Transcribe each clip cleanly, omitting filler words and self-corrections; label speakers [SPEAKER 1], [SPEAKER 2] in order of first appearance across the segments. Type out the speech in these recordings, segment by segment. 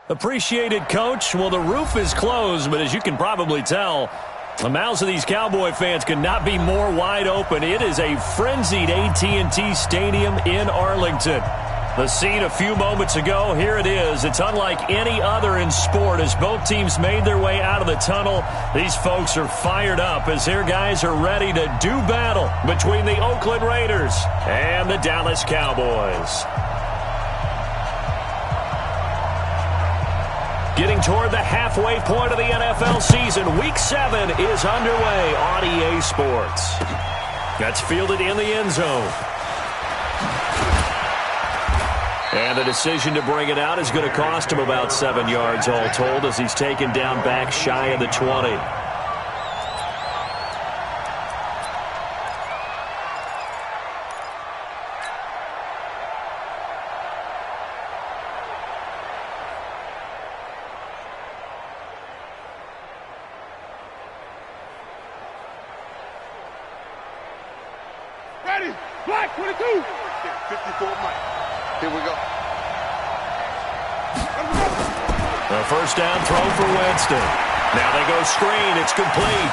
[SPEAKER 1] Appreciated, Coach. Well, the roof is closed, but as you can probably tell, the mouths of these Cowboy fans could not be more wide open. It is a frenzied AT&T Stadium in Arlington. The scene a few moments ago, here it is. It's unlike any other in sport as both teams made their way out of the tunnel. These folks are fired up as their guys are ready to do battle between the Oakland Raiders and the Dallas Cowboys. Getting toward the halfway point of the NFL season, Week 7 is underway on EA Sports. That's fielded in the end zone. And the decision to bring it out is going to cost him about 7 yards all told as he's taken down back shy of the 20.
[SPEAKER 2] Ready, black 22. 54 Mike. Here we go.
[SPEAKER 1] A first down throw for Winston. Now they go screen. It's complete.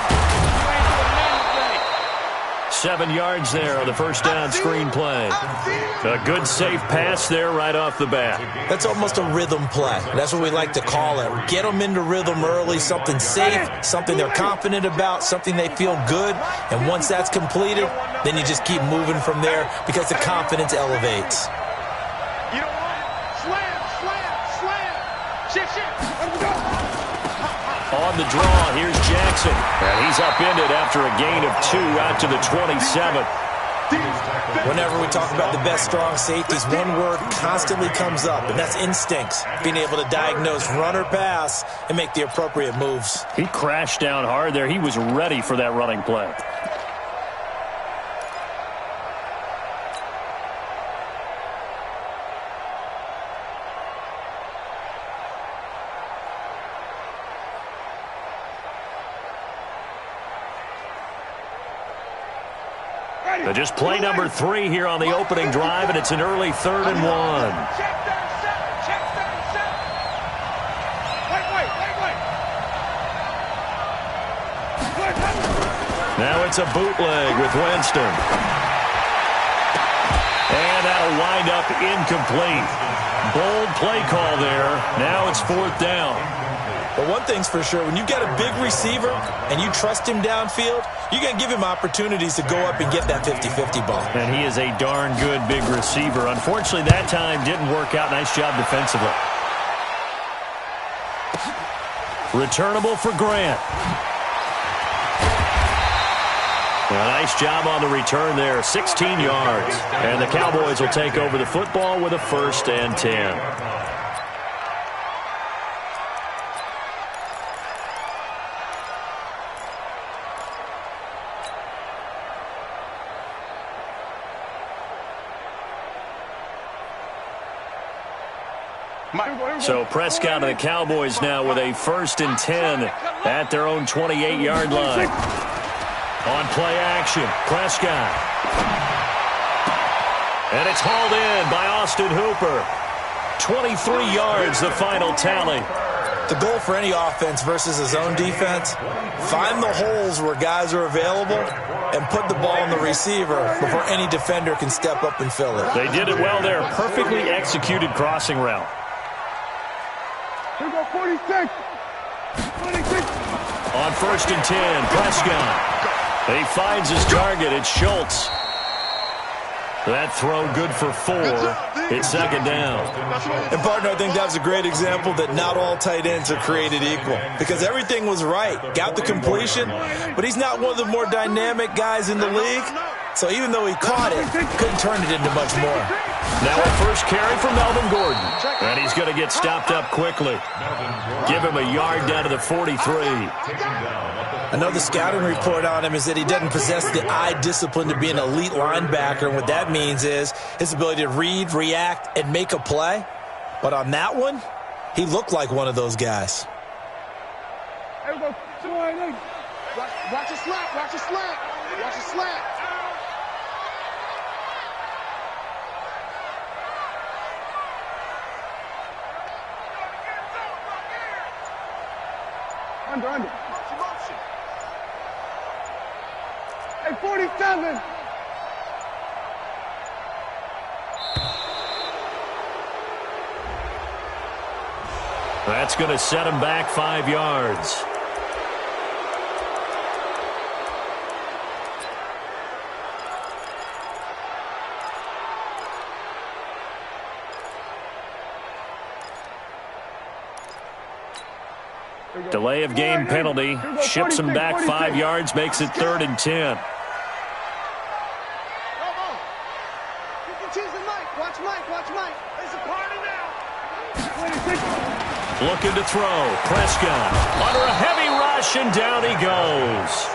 [SPEAKER 1] 7 yards there on the first down screen play. A good, safe pass there right off the bat.
[SPEAKER 3] That's almost a rhythm play. That's what we like to call it. Get them into rhythm early, something safe, something they're confident about, something they feel good. And once that's completed, then you just keep moving from there because the confidence elevates.
[SPEAKER 1] On the draw, here's Jackson. And he's upended after a gain of 2 out to the 27.
[SPEAKER 3] Whenever we talk about the best strong safeties, one word constantly comes up, and that's instincts. Being able to diagnose run or pass and make the appropriate moves.
[SPEAKER 1] He crashed down hard there. He was ready for that running play. Just play number 3 here on the opening drive, and it's an early 3rd and 1. Now it's a bootleg with Winston. And that'll wind up incomplete. Bold play call there. Now it's 4th down.
[SPEAKER 3] But one thing's for sure, when you got a big receiver and you trust him downfield, you're going to give him opportunities to go up and get that 50-50 ball.
[SPEAKER 1] And he is a darn good big receiver. Unfortunately, that time didn't work out. Nice job defensively. Returnable for Grant. A nice job on the return there, 16 yards. And the Cowboys will take over the football with a 1st and 10. So Prescott and the Cowboys now with a 1st and 10 at their own 28-yard line. On play action, Prescott. And it's hauled in by Austin Hooper. 23 yards, the final tally.
[SPEAKER 3] The goal for any offense versus a zone defense, find the holes where guys are available and put the ball on the receiver before any defender can step up and fill it.
[SPEAKER 1] They did it well there. Perfectly executed crossing route.
[SPEAKER 2] Here we go, 46. 26.
[SPEAKER 1] On 1st and 10, Prescott. He finds his target. It's Schultz. That throw good for 4. It's 2nd down.
[SPEAKER 3] And, partner, I think that was a great example that not all tight ends are created equal because everything was right. Got the completion, but he's not one of the more dynamic guys in the league. So even though he caught it, couldn't turn it into much more.
[SPEAKER 1] Now a first carry from Melvin Gordon. And he's going to get stopped up quickly. Give him a yard down to the 43.
[SPEAKER 3] I know the scouting report on him is that he doesn't possess the eye discipline to be an elite linebacker. And what that means is his ability to read, react, and make a play. But on that one, he looked like one of those guys.
[SPEAKER 2] Here we go. Watch your slap. Watch your slap. Watch your slap. Under. Motion. Hey, 47.
[SPEAKER 1] That's going to set him back 5 yards. Delay of game penalty. Ships him back 5 yards, makes it 3rd and 10. Looking to throw. Prescott under a heavy rush, and down he goes.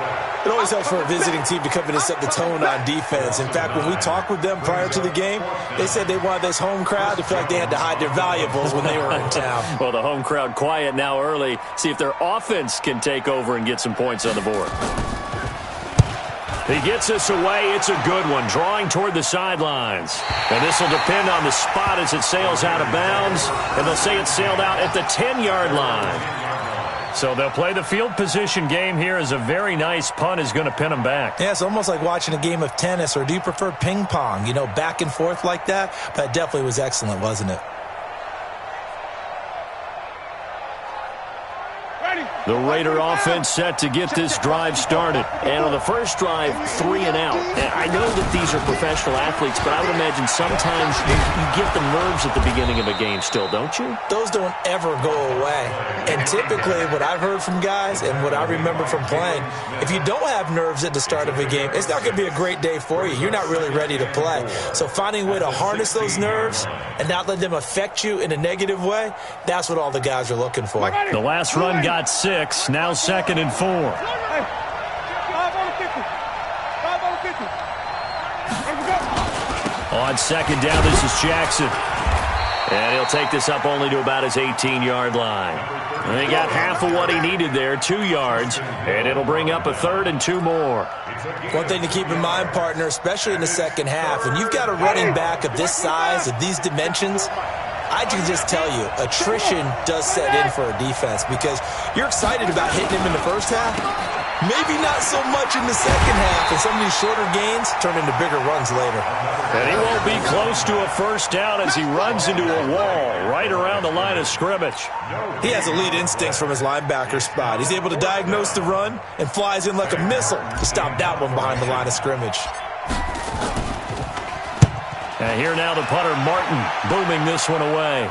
[SPEAKER 3] It always helps for a visiting team to come in and set the tone on defense. In fact, when we talked with them prior to the game, they said they wanted this home crowd to feel like they had to hide their valuables when they were in town.
[SPEAKER 1] Well, the home crowd quiet now early. See if their offense can take over and get some points on the board. He gets this away. It's a good one, drawing toward the sidelines. And this will depend on the spot as it sails out of bounds. And they'll say it sailed out at the 10-yard line. So they'll play the field position game here as a very nice punt is going to pin them back.
[SPEAKER 3] Yeah, it's almost like watching a game of tennis, or do you prefer ping pong? You know, back and forth like that? But it definitely was excellent, wasn't it?
[SPEAKER 1] The Raider offense set to get this drive started. And on the first drive, 3 and out. And I know that these are professional athletes, but I would imagine sometimes you get the nerves at the beginning of a game still, don't you?
[SPEAKER 3] Those don't ever go away. And typically what I've heard from guys and what I remember from playing, if you don't have nerves at the start of a game, it's not going to be a great day for you. You're not really ready to play. So finding a way to harness those nerves and not let them affect you in a negative way, that's what all the guys are looking for.
[SPEAKER 1] The last run got 6. Now 2nd and 4.
[SPEAKER 2] Hey, 5 on 50. 5 on 50.
[SPEAKER 1] On 2nd down, this is Jackson. And he'll take this up only to about his 18-yard line. And he got half of what he needed there, 2 yards. And it'll bring up a 3rd and 2 more.
[SPEAKER 3] One thing to keep in mind, partner, especially in the second half, when you've got a running back of this size, of these dimensions, I can just tell you, attrition does set in for a defense because you're excited about hitting him in the first half. Maybe not so much in the second half, and some of these shorter gains turn into bigger runs later.
[SPEAKER 1] And he won't be close to a first down as he runs into a wall right around the line of scrimmage.
[SPEAKER 3] He has elite instincts from his linebacker spot. He's able to diagnose the run and flies in like a missile to stop that one behind the line of scrimmage.
[SPEAKER 1] And here now the punter, Martin, booming this one away.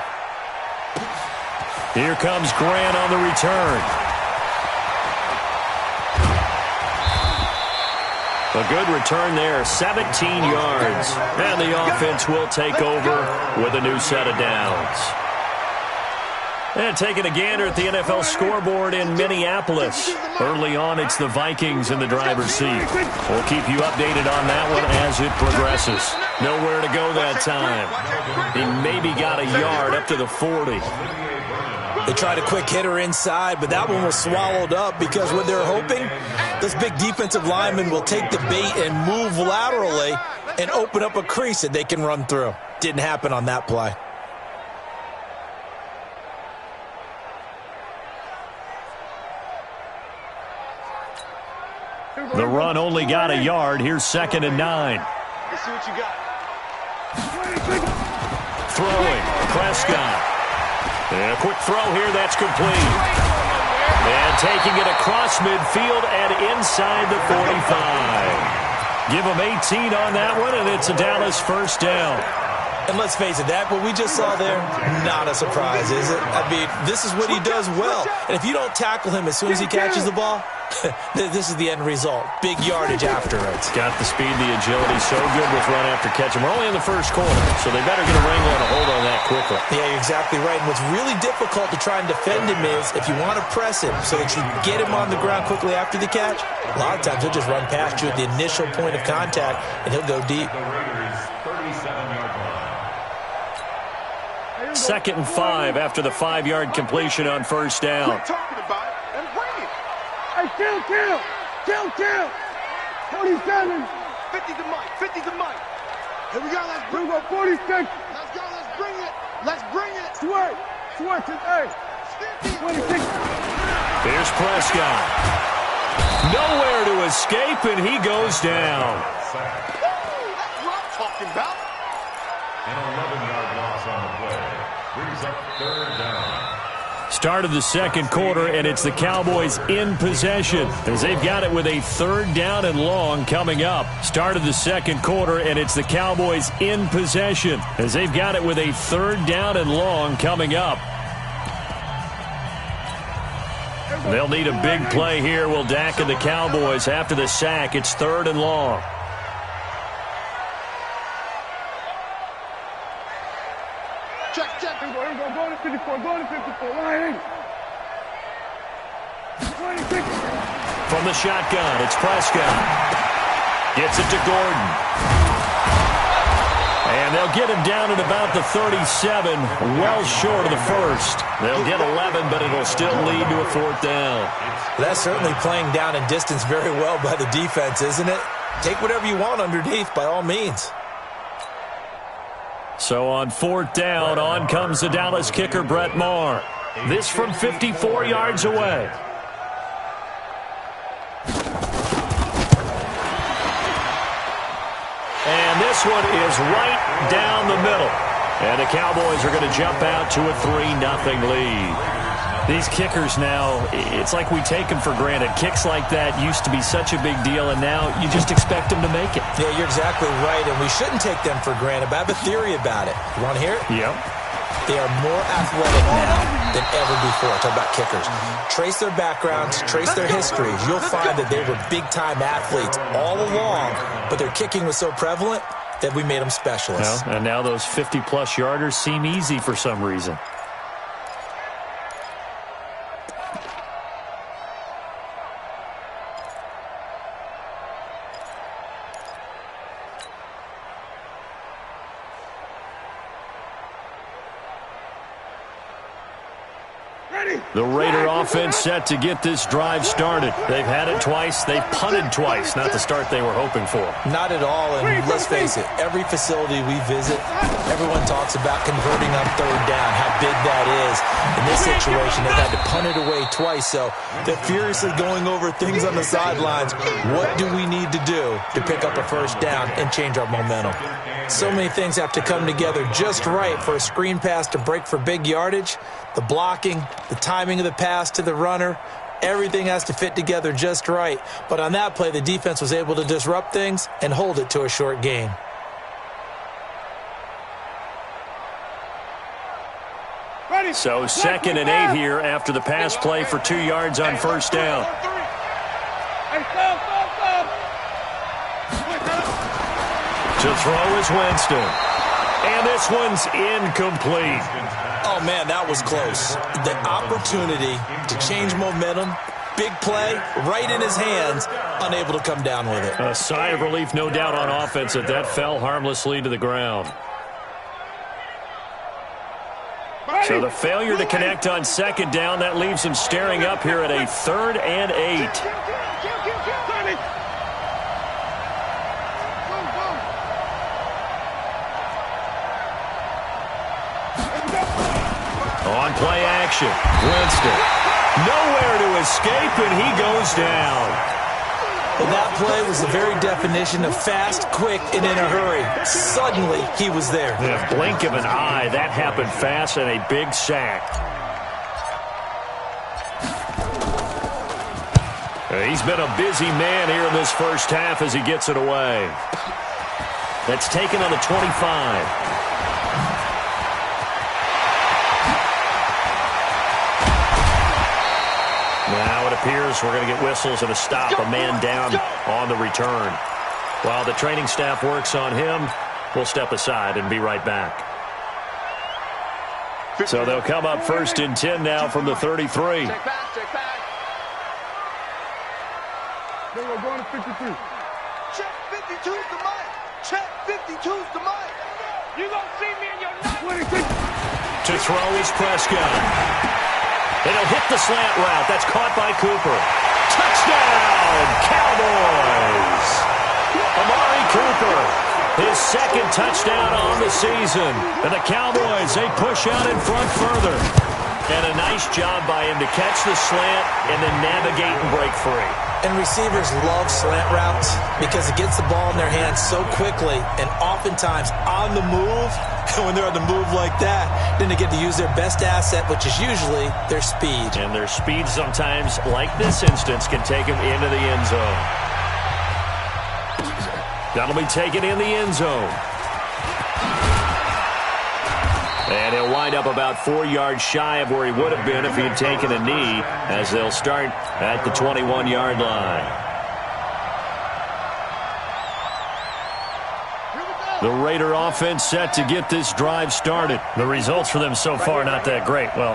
[SPEAKER 1] Here comes Grant on the return. A good return there, 17 yards. And the offense will take over with a new set of downs. And taking a gander at the NFL scoreboard in Minneapolis. Early on, it's the Vikings in the driver's seat. We'll keep you updated on that one as it progresses. Nowhere to go that time. He maybe got a yard up to the 40.
[SPEAKER 3] They tried a quick hitter inside, but that one was swallowed up because what they're hoping, this big defensive lineman will take the bait and move laterally and open up a crease that they can run through. Didn't happen on that play.
[SPEAKER 1] The run only got a yard. Here's 2nd and 9.
[SPEAKER 2] Let's see what you got.
[SPEAKER 1] Throwing. Prescott. And a quick throw here. That's complete. And taking it across midfield and inside the 45. Give him 18 on that one, and it's a Dallas first down.
[SPEAKER 3] And let's face it, that what we just saw there, not a surprise, is it? I mean, this is what he does well. And if you don't tackle him as soon as he catches the ball, this is the end result. Big yardage after it.
[SPEAKER 1] Got the speed, the agility, so good with run after catch. And we're only in the first quarter, so they better get a wrangle and a hold on that quickly.
[SPEAKER 3] Yeah, you're exactly right. And what's really difficult to try and defend him is if you want to press him so that you get him on the ground quickly after the catch, a lot of times he'll just run past you at the initial point of contact, and he'll go deep.
[SPEAKER 1] 2nd and 5 after the 5-yard completion on first down.
[SPEAKER 2] Quit talking about it and bring it. Hey, kill. 47. 50 to Mike. Here we go. Let's bring it. 46. Let's go. Let's bring it. Switch it. Hey.
[SPEAKER 1] Here's Prescott. Nowhere to escape, and he goes down.
[SPEAKER 2] That's what I'm talking about.
[SPEAKER 4] An 11-yard loss on the play. Brings up third down.
[SPEAKER 1] Start of the second quarter, and it's the Cowboys in possession as they've got it with a third down and long coming up. Start of the second quarter, and it's the Cowboys in possession as they've got it with a third down and long coming up. They'll need a big play here, will Dak and the Cowboys. After the sack, it's third and long.
[SPEAKER 2] Check. Go to 54. Go to 54. Line in. 26.
[SPEAKER 1] From the shotgun, it's Prescott. Gets it to Gordon. And they'll get him down at about the 37, well short of the first. They'll get 11, but it'll still lead to a fourth down.
[SPEAKER 3] That's certainly playing down in distance very well by the defense, isn't it? Take whatever you want underneath, by all means.
[SPEAKER 1] So on fourth down, on comes the Dallas kicker, Brett Maher. This from 54 yards away. And this one is right down the middle. And the Cowboys are going to jump out to a 3-0 lead. These kickers now, it's like we take them for granted. Kicks like that used to be such a big deal, and now you just expect them to make it.
[SPEAKER 3] Yeah, you're exactly right, and we shouldn't take them for granted, but I have a theory about it. You want to hear it?
[SPEAKER 1] Yep.
[SPEAKER 3] They are more athletic now than ever before. Talk about kickers. Trace their backgrounds, trace their histories. You'll find that they were big-time athletes all along, but their kicking was so prevalent that we made them specialists.
[SPEAKER 1] Well, and now those 50-plus yarders seem easy for some reason. The Raider offense set to get this drive started. They've had it twice. They've punted twice. Not the start they were hoping for.
[SPEAKER 3] Not at all, and let's face it, every facility we visit, everyone talks about converting on third down, how big that is. In this situation, they've had to punt it away twice, so they're furiously going over things on the sidelines. What do we need to do to pick up a first down and change our momentum? So many things have to come together just right for a screen pass to break for big yardage. The blocking, the timing of the pass to the runner, everything has to fit together just right. But on that play, the defense was able to disrupt things and hold it to a short gain.
[SPEAKER 1] So 2nd and 8 here after the pass play for 2 yards on first down. To throw is Winston. And this one's incomplete.
[SPEAKER 3] Oh, man, that was close. The opportunity to change momentum, big play, right in his hands, unable to come down with it.
[SPEAKER 1] A sigh of relief, no doubt, on offense that fell harmlessly to the ground. So the failure to connect on second down, that leaves him staring up here at a 3rd and 8. On play action, Winston. Nowhere to escape, and he goes down.
[SPEAKER 3] Well, that play was the very definition of fast, quick, and in a hurry. Suddenly, he was there.
[SPEAKER 1] In a blink of an eye, that happened fast, and a big sack. He's been a busy man here in this first half as he gets it away. That's taken on the 25. Now it appears we're going to get whistles and a stop, a man down on the return. While the training staff works on him, we'll step aside and be right back. So they'll come up 1st and 10 now from the 33.
[SPEAKER 2] Check back. They were going to 52. Check 52's the mic. Check 52's the mic. You gonna see me in your night.
[SPEAKER 1] To throw is Prescott. And he'll hit the slant route. That's caught by Cooper. Touchdown, Cowboys! Amari Cooper, his 2nd touchdown on the season. And the Cowboys, they push out in front further. And a nice job by him to catch the slant and then navigate and break free.
[SPEAKER 3] And receivers love slant routes because it gets the ball in their hands so quickly and oftentimes on the move. And when they're on the move like that, then they get to use their best asset, which is usually their speed.
[SPEAKER 1] And their speed sometimes, like this instance, can take them into the end zone. That'll be taken in the end zone. And he'll wind up about 4 yards shy of where he would have been if he had taken a knee, as they'll start at the 21-yard line. The Raider offense set to get this drive started. The results for them so far not that great. Well,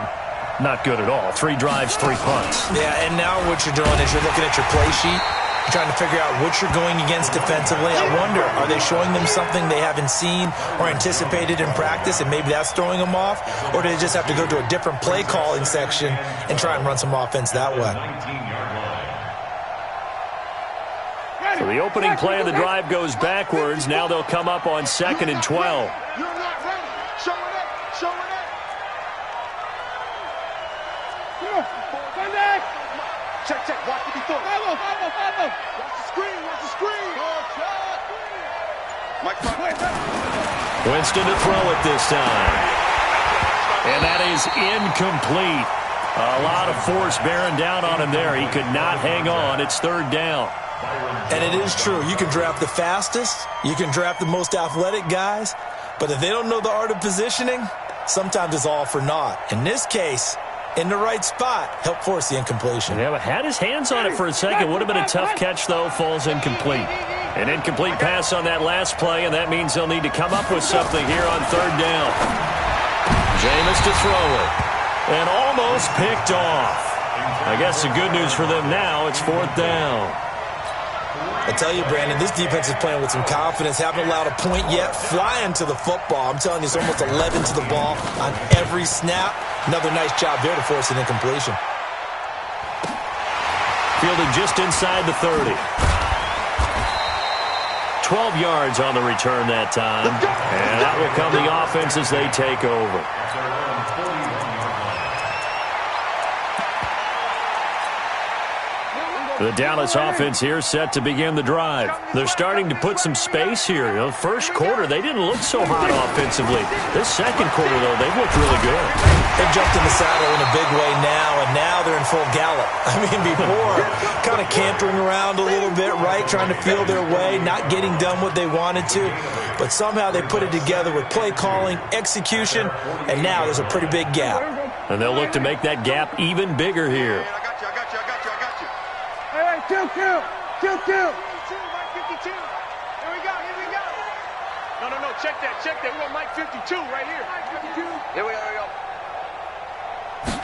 [SPEAKER 1] not good at all. 3 drives, 3 punts.
[SPEAKER 3] Yeah, and now what you're doing is you're looking at your play sheet. You're trying to figure out what you're going against defensively. I wonder, are they showing them something they haven't seen or anticipated in practice, and maybe that's throwing them off? Or do they just have to go to a different play calling section and try and run some offense that way?
[SPEAKER 1] So the opening play of the drive goes backwards. Now they'll come up on 2nd and 12.
[SPEAKER 2] You're not ready. Show it up. Show it up. Come on. Check, check. Watch what he throws. Follow. Watch the screen. Watch the screen. Mike,
[SPEAKER 1] Winston to throw it this time. And that is incomplete. A lot of force bearing down on him there. He could not hang on. It's 3rd down.
[SPEAKER 3] And it is true. You can draft the fastest. You can draft the most athletic guys. But if they don't know the art of positioning, sometimes it's all for naught. In this case, in the right spot, help force the incompletion.
[SPEAKER 1] Yeah, but had his hands on it for a second. Would have been a tough catch, though. Falls incomplete. An incomplete pass on that last play, and that means they'll need to come up with something here on 3rd down. Jameis to throw it. And almost picked off. I guess the good news for them now, it's 4th down.
[SPEAKER 3] I tell you, Brandon, this defense is playing with some confidence. Haven't allowed a point yet. Flying to the football. I'm telling you, it's almost 11 to the ball on every snap. Another nice job there to force an incompletion.
[SPEAKER 1] Fielded just inside the 30. 12 yards on the return that time. And that will come the offense as they take over. The Dallas offense here set to begin the drive. They're starting to put some space here. You know, first quarter, they didn't look so hot offensively. This second quarter, though, they've looked really good.
[SPEAKER 3] They've jumped in the saddle in a big way now, and now they're in full gallop. I mean, before, kind of cantering around a little bit, right, trying to feel their way, not getting done what they wanted to. But somehow they put it together with play calling, execution, and now there's a pretty big gap.
[SPEAKER 1] And they'll look to make that gap even bigger here.
[SPEAKER 2] Kill. 52, Mike 52. Here we go. No, check that. We want Mike 52 right here. Mike 52. Here we go.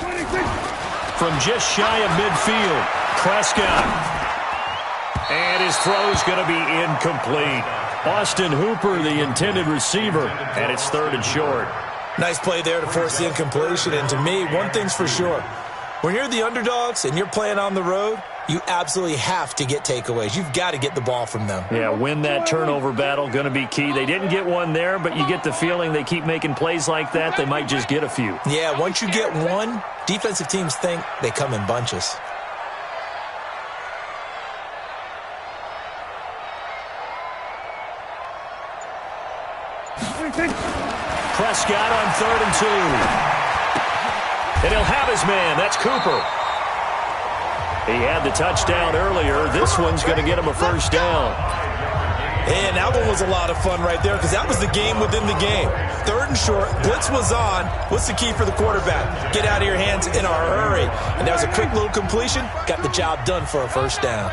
[SPEAKER 2] 26.
[SPEAKER 1] From just shy of midfield, Prescott. And his throw's going to be incomplete. Austin Hooper, the intended receiver, and it's 3rd and short.
[SPEAKER 3] Nice play there to force the incompletion. And to me, one thing's for sure. When you're the underdogs and you're playing on the road, you absolutely have to get takeaways. You've got to get the ball from them.
[SPEAKER 1] Yeah, win that turnover battle, going to be key. They didn't get one there, but you get the feeling they keep making plays like that, they might just get a few.
[SPEAKER 3] Yeah, once you get one, defensive teams think they come in bunches.
[SPEAKER 1] Prescott on 3rd and 2. And he'll have his man. That's Cooper. He had the touchdown earlier. This one's going to get him a 1st down.
[SPEAKER 3] And that one was a lot of fun right there because that was the game within the game. 3rd and short. Blitz was on. What's the key for the quarterback? Get out of your hands in a hurry. And that was a quick little completion. Got the job done for a 1st down.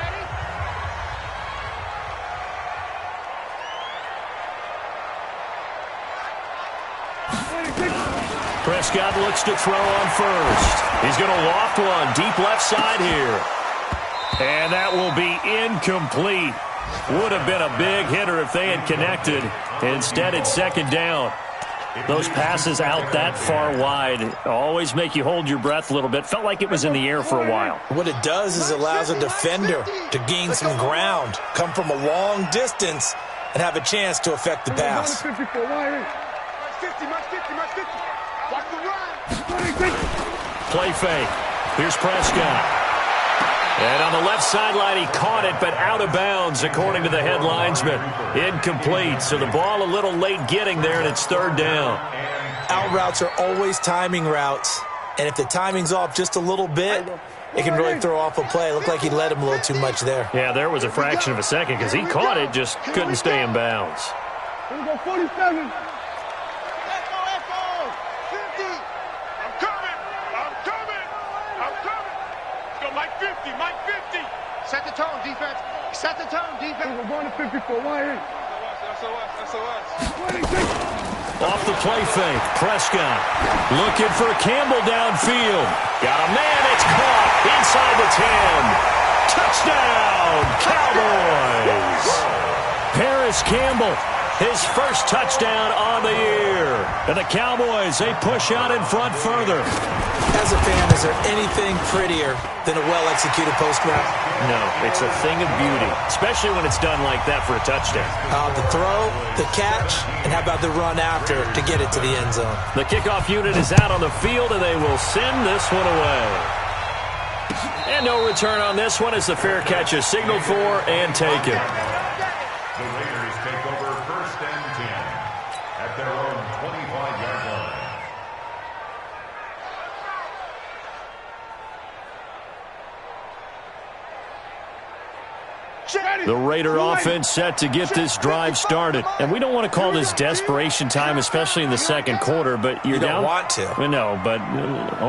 [SPEAKER 1] Prescott looks to throw on 1st. He's going to loft one deep left side here. And that will be incomplete. Would have been a big hitter if they had connected. Instead, it's 2nd down. Those passes out that far wide always make you hold your breath a little bit. Felt like it was in the air for a while.
[SPEAKER 3] What it does is allows a defender to gain some ground, come from a long distance, and have a chance to affect the pass.
[SPEAKER 2] Watch the run.
[SPEAKER 1] Play fake. Here's Prescott. And on the left sideline, he caught it, but out of bounds, according to the head linesman. Incomplete, so the ball a little late getting there, and it's third down.
[SPEAKER 3] Out routes are always timing routes, and if the timing's off just a little bit, it can really throw off a play. It looked like he led him a little too much there.
[SPEAKER 1] Yeah, there was a fraction of a second because he caught it, just couldn't stay in bounds.
[SPEAKER 2] Here we go, 47. Echo. 50. I'm coming. Let's go, Mike 50, Mike 50.
[SPEAKER 5] Set the tone, defense. Set the tone, defense.
[SPEAKER 2] We're going to 54. Why here? SOS. 26.
[SPEAKER 1] Off the play fake, Prescott looking for Campbell downfield. Got a man, it's caught inside the 10. Touchdown, Cowboys! Paris Campbell, his first touchdown on the year. And the Cowboys, they push out in front further.
[SPEAKER 3] As a fan, is there anything prettier than a well-executed post route?
[SPEAKER 1] No, it's a thing of beauty, especially when it's done like that for a touchdown.
[SPEAKER 3] The throw, the catch, and how about the run after to get it to the end zone?
[SPEAKER 1] The kickoff unit is out on the field, and they will send this one away. And no return on this one as the fair catch is signaled for and taken.
[SPEAKER 4] The Raiders take over 1st and 10 at their own 25-yard line.
[SPEAKER 1] The Raider offense set to get this drive started. And we don't want to call this desperation time, especially in the second quarter, but you're down.
[SPEAKER 3] You don't want to.
[SPEAKER 1] No, but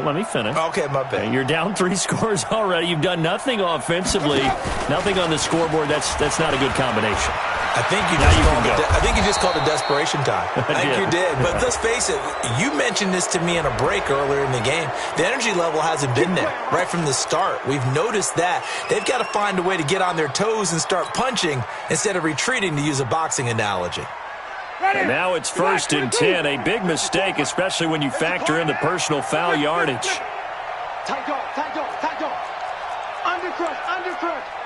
[SPEAKER 1] let me finish.
[SPEAKER 3] Okay, my bad.
[SPEAKER 1] You're down 3 scores already. You've done nothing offensively, nothing on the scoreboard. That's not a good combination.
[SPEAKER 3] I think you just called it desperation time. I think you did. But let's face it, you mentioned this to me in a break earlier in the game. The energy level hasn't been there right from the start. We've noticed that. They've got to find a way to get on their toes and start punching instead of retreating, to use a boxing analogy.
[SPEAKER 1] And now it's 1st and 10. A big mistake, especially when you factor in the personal foul yardage.
[SPEAKER 2] Tight dog.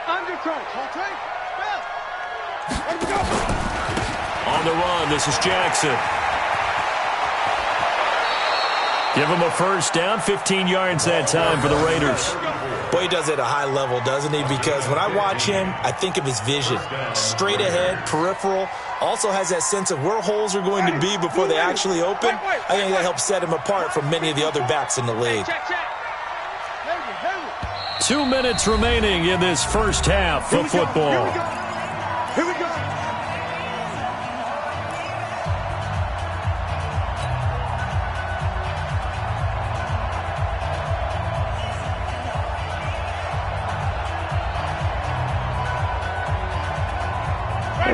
[SPEAKER 2] Undercrunch. Hold tight.
[SPEAKER 1] On the run, this is Jackson. Give him a first down, 15 yards that time for the Raiders.
[SPEAKER 3] Boy, he does it at a high level, doesn't he? Because when I watch him, I think of his vision. Straight ahead, peripheral. Also has that sense of where holes are going to be before they actually open. I think that helps set him apart from many of the other backs in the league.
[SPEAKER 1] 2 minutes remaining in this first half of football.
[SPEAKER 2] Here we go.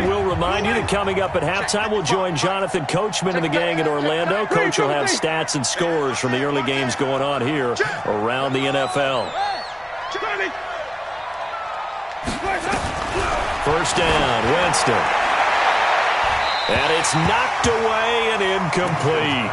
[SPEAKER 1] We'll remind you that coming up at halftime, we'll join Jonathan Coachman and the gang in Orlando. Coach will have stats and scores from the early games going on here around the NFL. First down, Winston. And it's knocked away and incomplete.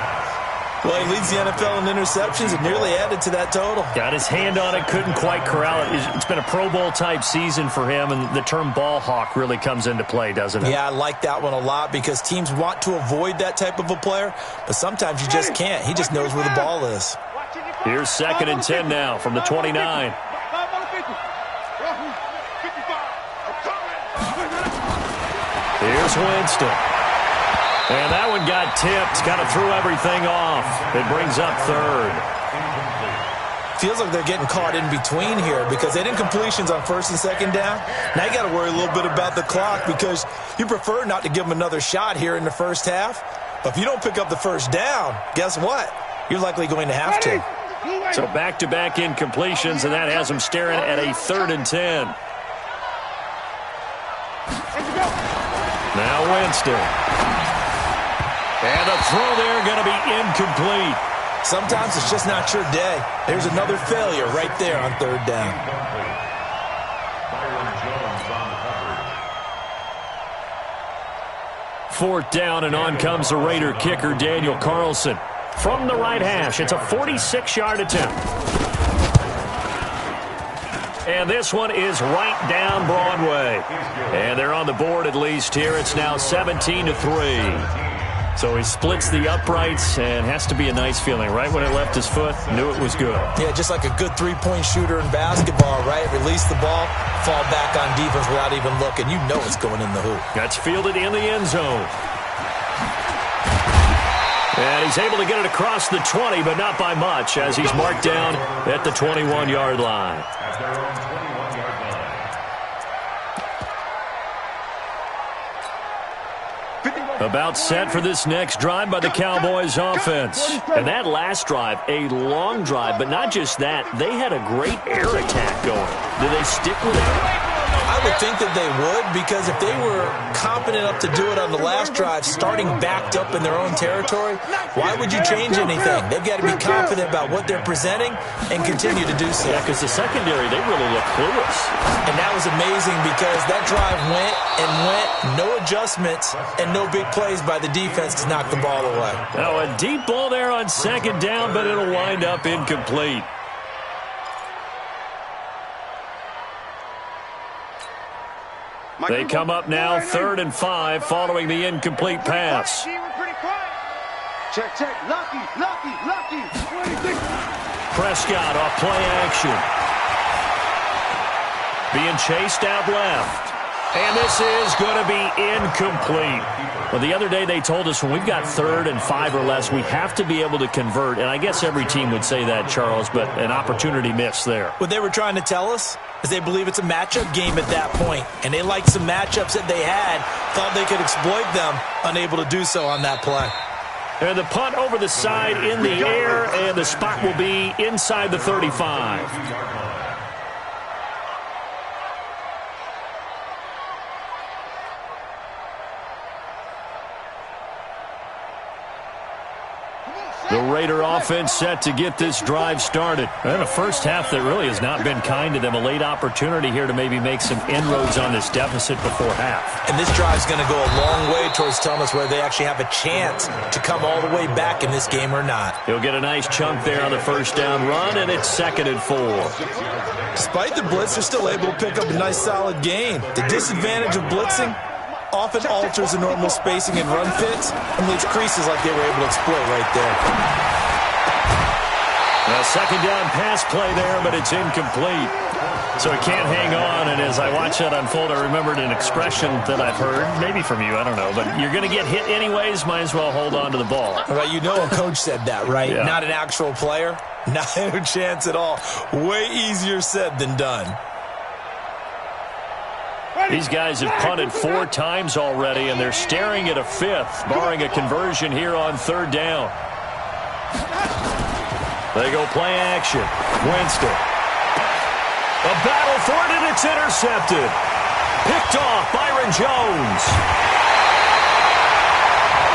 [SPEAKER 3] Well, he leads the NFL in interceptions and nearly added to that total.
[SPEAKER 1] Got his hand on it, couldn't quite corral it. It's been a Pro Bowl-type season for him, and the term ball hawk really comes into play, doesn't it?
[SPEAKER 3] Yeah, I like that one a lot because teams want to avoid that type of a player, but sometimes you just can't. He just knows where the ball is.
[SPEAKER 1] Here's 2nd and 10 now from the 29. Here's Winston. And that one got tipped, kind of threw everything off. It brings up 3rd.
[SPEAKER 3] Feels like they're getting caught in between here because they did incompletions on 1st and 2nd down. Now you got to worry a little bit about the clock because you prefer not to give them another shot here in the first half. But if you don't pick up the first down, guess what? You're likely going to have to.
[SPEAKER 1] So back-to-back incompletions, and that has them staring at a 3rd and 10. Now Winston. And the throw there going to be incomplete.
[SPEAKER 3] Sometimes it's just not your day. There's another failure right there on 3rd down.
[SPEAKER 4] Byron Jones on the coverage.
[SPEAKER 1] 4th down, and on comes the Raider kicker, Daniel Carlson. From the right hash, it's a 46-yard attempt. And this one is right down Broadway. And they're on the board at least here. It's now 17-3. So he splits the uprights, and has to be a nice feeling. Right when it left his foot, knew it was good.
[SPEAKER 3] Yeah, just like a good three-point shooter in basketball, right? Release the ball, fall back on defense without even looking. You know it's going in the hoop.
[SPEAKER 1] That's fielded in the end zone. And he's able to get it across the 20, but not by much, as he's marked down at the 21-yard line.
[SPEAKER 4] At their own 21-yard line.
[SPEAKER 1] About set for this next drive by the Cowboys offense. And that last drive, a long drive, but not just that. They had a great air attack going. Do they stick with it?
[SPEAKER 3] I would think that they would, because if they were confident enough to do it on the last drive, starting backed up in their own territory, why would you change anything? They've got to be confident about what they're presenting and continue to do so.
[SPEAKER 1] Yeah, because the secondary, they really look clueless.
[SPEAKER 3] And that was amazing because that drive went and went, no adjustments, and no big plays by the defense to knock the ball away.
[SPEAKER 1] Now a deep ball there on second down, but it'll wind up incomplete. They come up now 3rd and 5 following the incomplete pass.
[SPEAKER 5] Check. Lucky.
[SPEAKER 1] Prescott off play action. Being chased out left. And this is going to be incomplete. Well, the other day they told us when we've got 3rd and 5 or less, we have to be able to convert. And I guess every team would say that, Charles, but an opportunity missed there.
[SPEAKER 3] What they were trying to tell us is they believe it's a matchup game at that point. And they liked some matchups that they had, thought they could exploit them, unable to do so on that play.
[SPEAKER 1] And the punt over the side in the air, and the spot will be inside the 35. The Raider offense set to get this drive started. And a first half that really has not been kind to them. A late opportunity here to maybe make some inroads on this deficit before half.
[SPEAKER 3] And this drive's going to go a long way towards telling us whether they actually have a chance to come all the way back in this game or not.
[SPEAKER 1] He'll get a nice chunk there on the first down run, and it's 2nd and 4.
[SPEAKER 3] Despite the blitz, they're still able to pick up a nice solid gain. The disadvantage of blitzing often alters the normal spacing and run fits and leaves creases like they were able to exploit right there.
[SPEAKER 1] A second down pass play there, but it's incomplete. So he can't hang on, and as I watch that unfold, I remembered an expression that I've heard, maybe from you, I don't know, but you're going to get hit anyways, might as well hold on to the ball.
[SPEAKER 3] Well, you know a coach said that, right?
[SPEAKER 1] Yeah.
[SPEAKER 3] Not an actual player. Not a chance at all. Way easier said than done.
[SPEAKER 1] These guys have punted 4 times already, and they're staring at a 5th, barring a conversion here on 3rd down. They go play action. Winston. A battle for it, and it's intercepted. Picked off Byron Jones.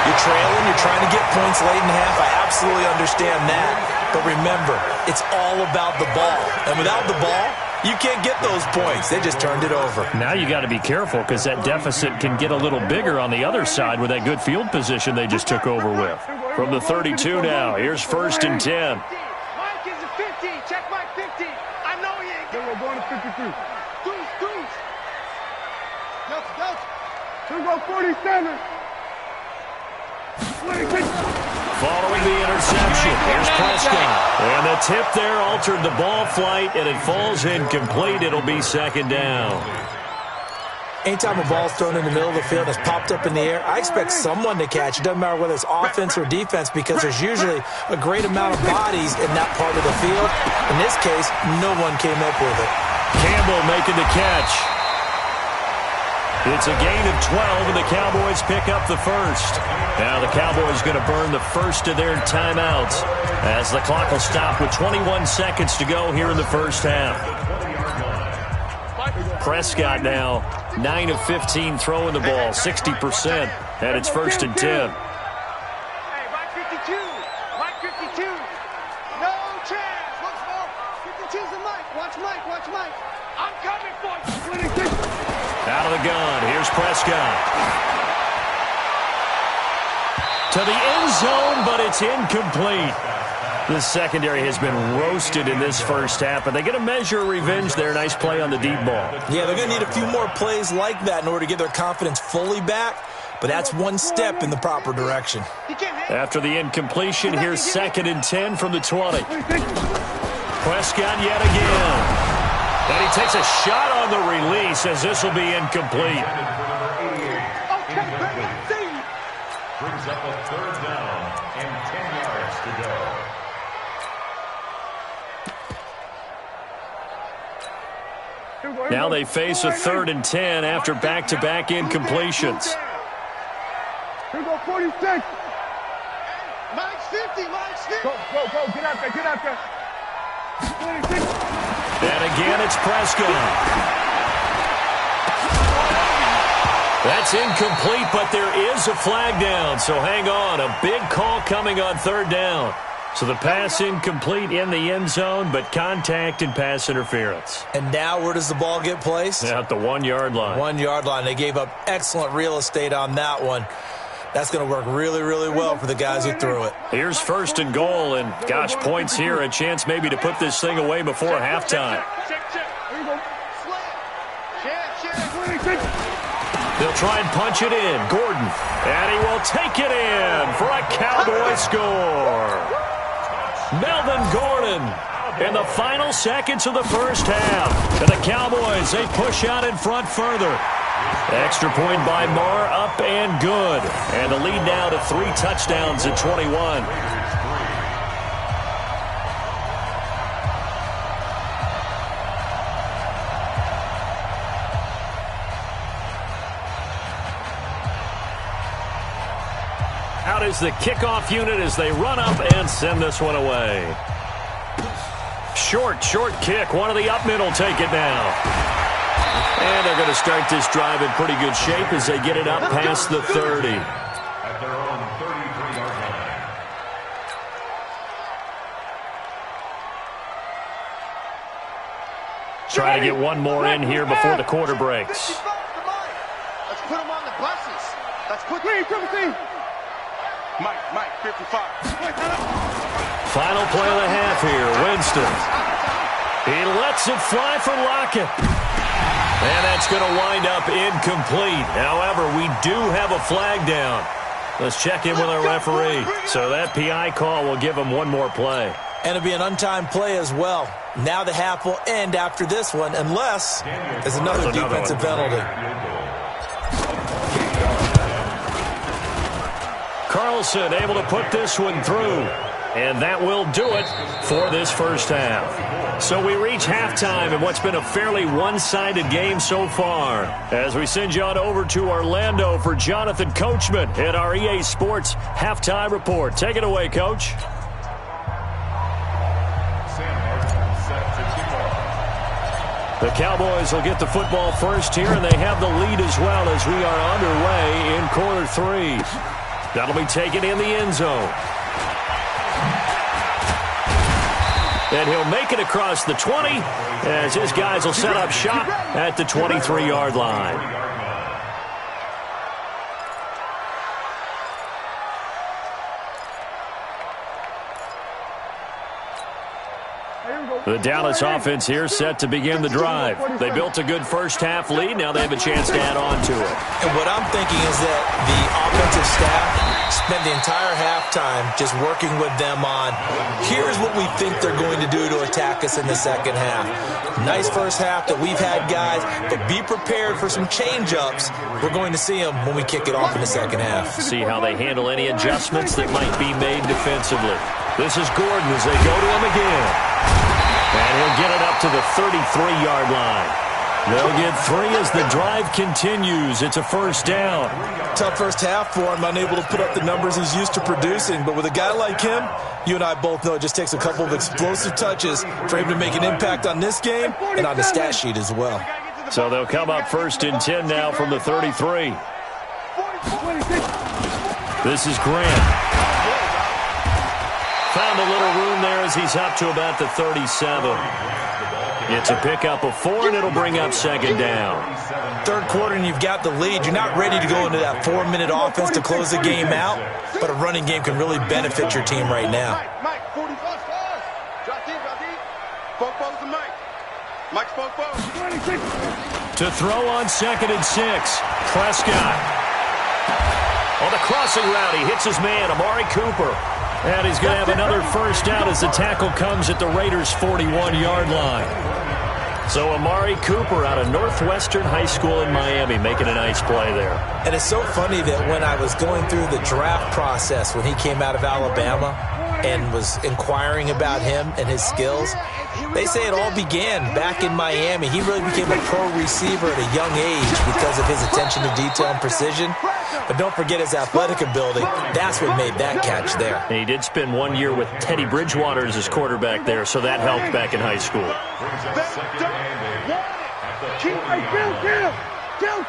[SPEAKER 3] You're trailing, you're trying to get points late in half. I absolutely understand that. But remember, it's all about the ball. And without the ball, you can't get those points. They just turned it over.
[SPEAKER 1] Now you got to be careful because that deficit can get a little bigger on the other side with that good field position they just took over with. From the 32 now, here's 1st and 10.
[SPEAKER 2] Mike is a 50. Check Mike 50. I know he ain't going to 53. Deuce. Here go 47.
[SPEAKER 1] Following the interception, here's Prescott. And the tip there altered the ball flight, and it falls incomplete. It'll be 2nd down.
[SPEAKER 3] Anytime a ball's thrown in the middle of the field and it's popped up in the air, I expect someone to catch it. Doesn't matter whether it's offense or defense, because there's usually a great amount of bodies in that part of the field. In this case, no one came up with it.
[SPEAKER 1] Campbell making the catch. It's a gain of 12, and the Cowboys pick up the 1st. Now the Cowboys going to burn the first of their timeouts as the clock will stop with 21 seconds to go here in the first half. Prescott now 9 of 15 throwing the ball, 60%, and it's 1st and 10.
[SPEAKER 2] Hey, Mike 52. Mike 52. No chance. Once more. 52's the Mike. Watch Mike. I'm coming for you.
[SPEAKER 1] Out of the gun, here's Prescott. To the end zone, but it's incomplete. The secondary has been roasted in this first half, but they get a measure of revenge there. Nice play on the deep ball.
[SPEAKER 3] Yeah, they're going to need a few more plays like that in order to get their confidence fully back. but that's one step in the proper direction.
[SPEAKER 1] After the incompletion, here's 2nd and 10 from the 20. Prescott yet again. And he takes a shot on the release as this will be incomplete.
[SPEAKER 4] Brings up a 3rd down and 10 yards to go.
[SPEAKER 1] Now they face a 3rd and 10 after back-to-back incompletions.
[SPEAKER 5] Here we go, 46.
[SPEAKER 2] Mike's 50, Mike's 50.
[SPEAKER 5] Go, get out there, 26.
[SPEAKER 1] And again, it's Prescott. That's incomplete, but there is a flag down, so hang on. A big call coming on 3rd down. So the pass incomplete in the end zone, but contact and pass interference.
[SPEAKER 3] And now where does the ball get placed?
[SPEAKER 1] At the 1-yard line.
[SPEAKER 3] 1-yard line. They gave up excellent real estate on that one. That's going to work really, really well for the guys who threw it.
[SPEAKER 1] Here's 1st and goal, and gosh, points here. A chance maybe to put this thing away before halftime. They'll try and punch it in. Gordon. And he will take it in for a Cowboy score. Melvin Gordon in the final seconds of the first half. And the Cowboys, they push out in front further. Extra point by Marr, up and good. And the lead now to 3 touchdowns at 21. Out is the kickoff unit as they run up and send this one away. Short kick. One of the up men will take it now. And they're going to start this drive in pretty good shape as they get it up past the 30.
[SPEAKER 4] At their own 33-yard line.
[SPEAKER 1] Try to get one more in here before the quarter breaks.
[SPEAKER 2] Let's put them on the buses. Let's put
[SPEAKER 5] Mike, 55.
[SPEAKER 1] Final play of the half here. Winston. He lets it fly for Lockett. And that's going to wind up incomplete. However, we do have a flag down. Let's check in with our referee. So that PI call will give him one more play.
[SPEAKER 3] And it'll be an untimed play as well. Now the half will end after this one, unless there's another defensive penalty.
[SPEAKER 1] Carlson able to put this one through. And that will do it for this first half. So we reach halftime in what's been a fairly one-sided game so far. As we send you on over to Orlando for Jonathan Coachman at our EA Sports Halftime Report. Take it away, Coach. The Cowboys will get the football first here, and they have the lead as well as we are underway in quarter 3. That'll be taken in the end zone. And he'll make it across the 20 as his guys will set up shop at the 23-yard line. The Dallas offense here set to begin the drive. They built a good first half lead. Now they have a chance to add on to it.
[SPEAKER 3] And what I'm thinking is that the offensive staff spent the entire halftime just working with them on, here's what we think they're going to do to attack us in the second half. Nice first half that we've had, guys, but be prepared for some change-ups. We're going to see them when we kick it off in the second half.
[SPEAKER 1] See how they handle any adjustments that might be made defensively. This is Gordon as they go to him again. And he'll get it up to the 33-yard line. They'll get 3 as the drive continues. It's a first down.
[SPEAKER 3] Tough first half for him, unable to put up the numbers he's used to producing. But with a guy like him, you and I both know it just takes a couple of explosive touches for him to make an impact on this game and on the stat sheet as well.
[SPEAKER 1] So they'll come up 1st and 10 now from the 33. This is Grant. Found a little room there as he's up to about the 37. It's a pickup of 4, and it'll bring up 2nd down.
[SPEAKER 3] Third quarter, and you've got the lead. You're not ready to go into that 4-minute offense to close the game out, but a running game can really benefit your team right now.
[SPEAKER 2] Mike, 45. Drop deep. Fofos to Mike. Mike's Fofos.
[SPEAKER 1] To throw on 2nd and 6. Prescott. On the crossing route, he hits his man, Amari Cooper. And he's going to have another first down as the tackle comes at the Raiders' 41-yard line. So Amari Cooper out of Northwestern High School in Miami making a nice play there.
[SPEAKER 3] And it's so funny that when I was going through the draft process when he came out of Alabama and was inquiring about him and his skills, they say it all began back in Miami. He really became a pro receiver at a young age because of his attention to detail and precision. But don't forget his athletic ability. That's what made that catch there.
[SPEAKER 1] And he did spend 1 year with Teddy Bridgewater as his quarterback there, so that helped back in high school.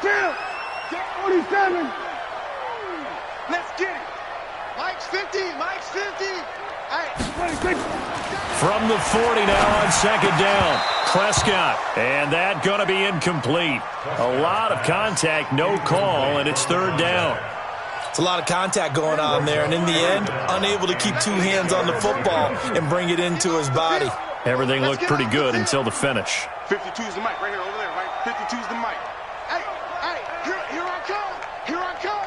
[SPEAKER 5] Kill. 47.
[SPEAKER 2] Let's get it. Mike's 50. Mike's 50. Hey.
[SPEAKER 1] From the 40 now on second down. Prescott. And that going to be incomplete. A lot of contact, no call, and it's third down.
[SPEAKER 3] It's a lot of contact going on there, and in the end, unable to keep two hands on the football and bring it into his body.
[SPEAKER 1] Everything looked pretty good until the finish.
[SPEAKER 2] 52's the mic right here, over there, right? 52's the mic. Hey, here I come. Here I come.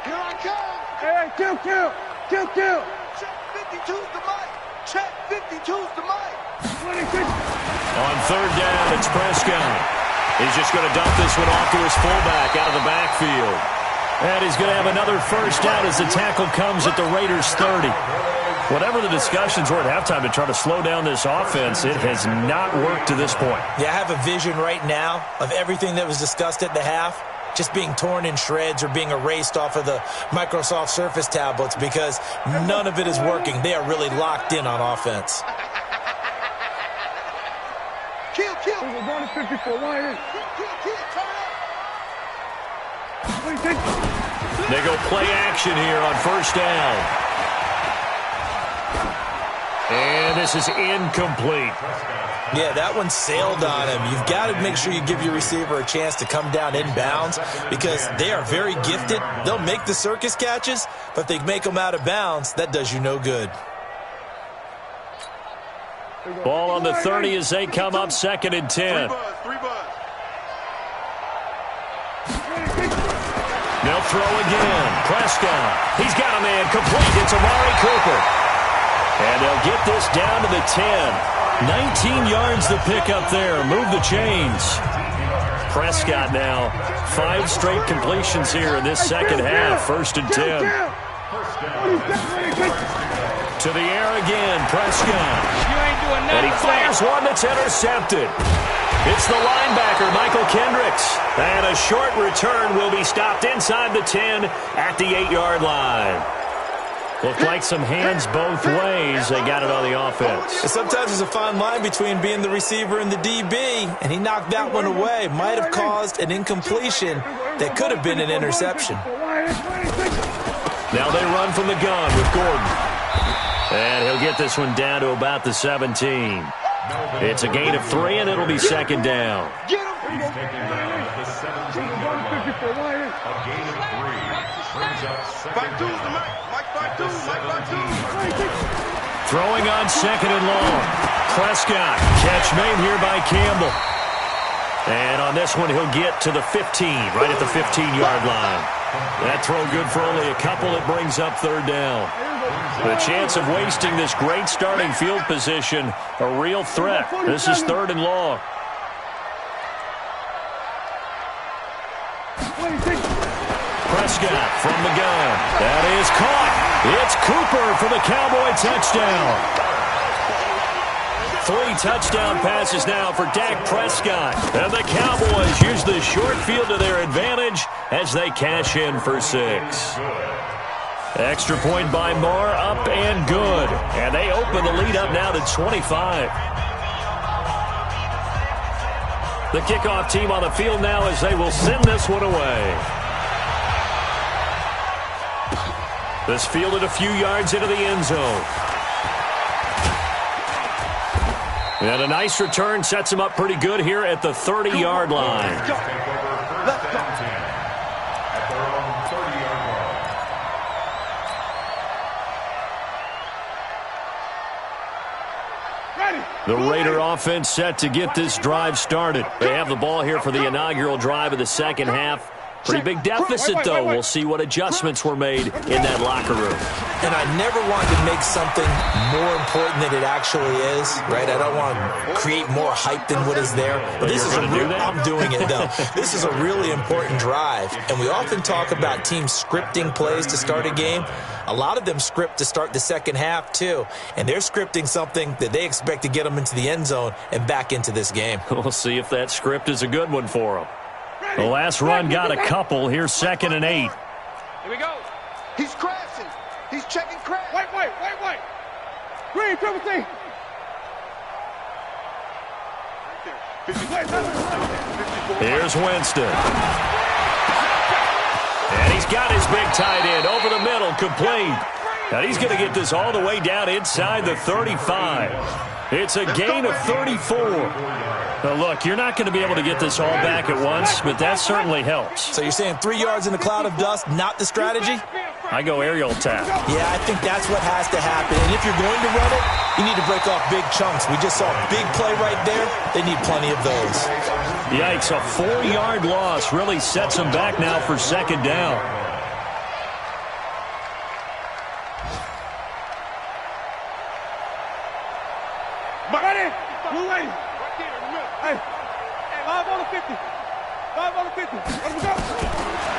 [SPEAKER 2] Here I come.
[SPEAKER 5] Hey, kill.
[SPEAKER 2] Check 52's the mic. Check 52's the mic.
[SPEAKER 5] 26.
[SPEAKER 1] On third down, it's Prescott. He's just going to dump this one off to his fullback out of the backfield. And he's going to have another first down as the tackle comes at the Raiders' 30. Whatever the discussions were at halftime to try to slow down this offense, it has not worked to this point.
[SPEAKER 3] Yeah, I have a vision right now of everything that was discussed at the half just being torn in shreds or being erased off of the Microsoft Surface tablets because none of it is working. They are really locked in on offense.
[SPEAKER 2] Kill.
[SPEAKER 5] We're going to 54. Why is?
[SPEAKER 2] Kill. Turn up.
[SPEAKER 5] 26.
[SPEAKER 1] They go play action here on first down. And this is incomplete.
[SPEAKER 3] Yeah, that one sailed on him. You've got to make sure you give your receiver a chance to come down inbounds because they are very gifted. They'll make the circus catches, but if they make them out of bounds, that does you no good.
[SPEAKER 1] Ball on the 30 as they come up second and 10.
[SPEAKER 2] Three buzz.
[SPEAKER 1] They'll throw again. Prescott. He's got a man complete. It's Amari Cooper. And they'll get this down to the 10. 19 yards to pick up there. Move the chains. Prescott now. 5 straight completions here in this second half. First and 10. To the air again. Prescott. And he fires one that's intercepted. It's the linebacker, Michael Kendricks. And a short return will be stopped inside the 10 at the 8-yard line. Looked like some hands both ways. They got it on the offense.
[SPEAKER 3] Sometimes there's a fine line between being the receiver and the DB, and he knocked that one away. Might have caused an incompletion that could have been an interception.
[SPEAKER 1] Now they run from the gun with Gordon. And he'll get this one down to about the 17. It's a gain of 3, and it'll be second down.
[SPEAKER 2] Get him.
[SPEAKER 4] He's taken down at the 17. A gain of 3. Brings up second down.
[SPEAKER 1] Throwing on second and long. Prescott. Catch made here by Campbell. And on this one, he'll get to the 15, right at the 15-yard line. That throw good for only a couple. It brings up third down. The chance of wasting this great starting field position, a real threat. This is third and long. Prescott from the gun. That is caught. It's Cooper for the Cowboy touchdown. 3 touchdown passes now for Dak Prescott. And the Cowboys use the short field to their advantage as they cash in for 6. Extra point by Moore, up and good. And they open the lead up now to 25. The kickoff team on the field now as they will send this one away. This fielded a few yards into the end zone. And a nice return sets him up pretty good here at the 30-yard line. The Raider offense set to get this drive started. They have the ball here for the inaugural drive of the second half. Pretty big deficit, though. We'll see what adjustments were made in that locker room.
[SPEAKER 3] And I never wanted to make something more important than it actually is, right? I don't want to create more hype than what is there. But this is I'm doing it, though. This is a really important drive. And we often talk about teams scripting plays to start a game. A lot of them script to start the second half, too. And they're scripting something that they expect to get them into the end zone and back into this game.
[SPEAKER 1] We'll see if that script is a good one for them. The last run got a couple. Here's 2nd and 8.
[SPEAKER 2] Here we go. He's crashing. He's checking crash. Wait. Green, triple C.
[SPEAKER 1] Here's Winston. And he's got his big tight end over the middle, complete. Now he's going to get this all the way down inside the 35. It's a gain of 34. Now, look, you're not going to be able to get this all back at once, but that certainly helps.
[SPEAKER 3] So you're saying 3 yards in a cloud of dust, not the strategy?
[SPEAKER 1] I go aerial attack.
[SPEAKER 3] Yeah, I think that's what has to happen. And if you're going to run it, you need to break off big chunks. We just saw a big play right there. They need plenty of those.
[SPEAKER 1] Yikes, a 4-yard loss really sets them back now for 2nd down.
[SPEAKER 2] Blue lady. Hey, 5 on the 50. 5 on the 50. Let me go.